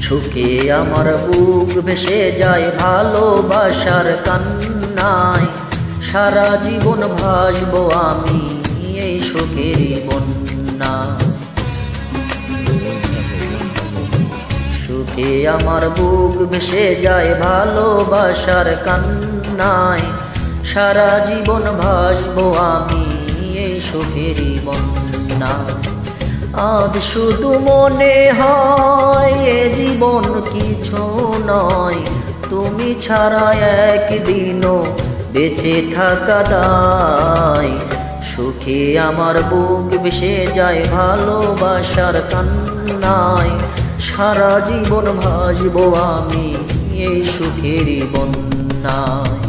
সুখে আমার বুক ভেসে যায় ভালোবাসার কান্নায়, সারা জীবন ভাসবো আমি এই সুখেরই বন্যায়। সুখে আমার বুক ভেসে যায় ভালোবাসার কান্নায়, সারা জীবন ভাসবো আমি এই সুখেরই বন্যায়। আজ শুধু মনে হয় এ জীবন কিছু নয়, তুমি ছাড়া একদিনও বেঁচে থাকা দায়। সুখে আমার বুক ভেসে যায় ভালোবাসার কান্নায়, সারা জীবন ভাসবো আমি এই সুখেরই বন্যায়।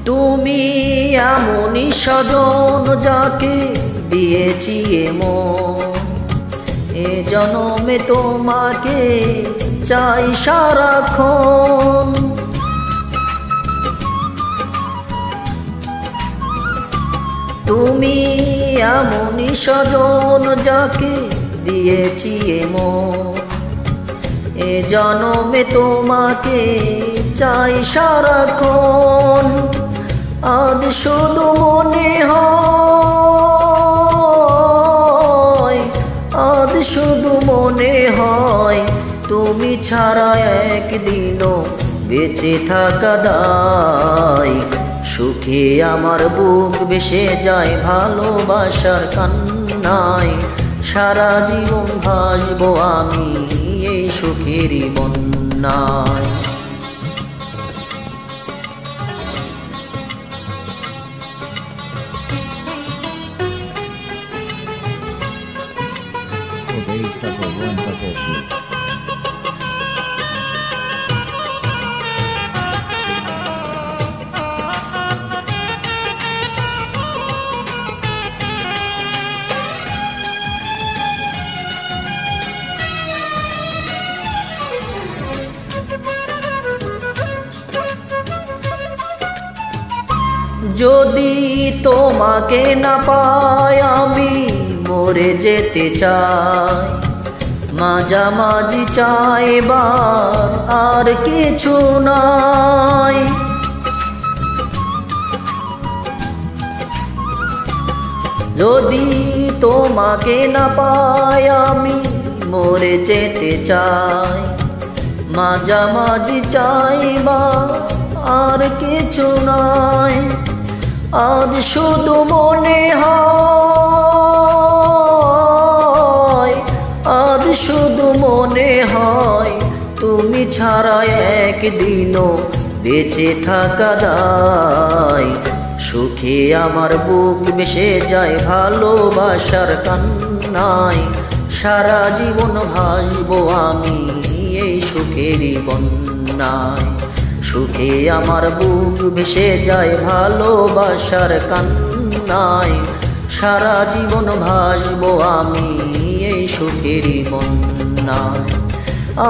তুমি এমনই স্বজন যাকে দিয়েছি মন, এ জনমে তোমাকে চাই সারাক্ষণ। তুমি এমনই স্বজন যাকে দিয়েছি মন, এ জনমে তোমাকে চাই সারাক্ষণ। আজ শুধু মনে হয়, আজ শুধু মনে হয় তুমি ছাড়া একদিনও বেঁচে থাকা দায়। সুখে আমার বুক ভেসে যায় ভালোবাসার কান্নায়, সারা জীবন ভাসবো আমি এই সুখেরই বন্যায়। যদি তোমাকে না পাই আমি মরে যেতে চাই, মাঝামাঝি চাইবার আর কিছু নাই। যদি তোমাকে না পাই আমি মরে যেতে চাই, মাঝামাঝি চাইবার আর কিছু নাই। আজ শুধু মনে হয়, আজ শুধু মনে হয় তুমি ছাড়া একদিনও বেঁচে থাকা দায়। সুখে আমার বুক ভেসে যায় ভালোবাসার কান্নায়, সারা জীবন ভাসবো আমি এই সুখেরই বন্যায়। সুখে আমার বুক ভেসে যায় ভালোবাসার কান্নায়, সারা জীবন ভাসবো আমি এই সুখেরই বন্যায়।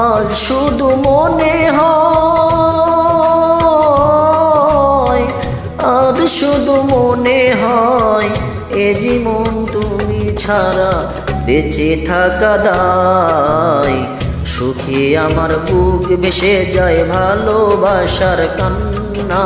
আজ শুধু মনে হয়, আজ শুধু মনে হয় এ জীবন তুমি ছাড়া বেঁচে থাকা দায়। সুখী আমার বুক ভেসে যায় ভালোবাসার কান্না।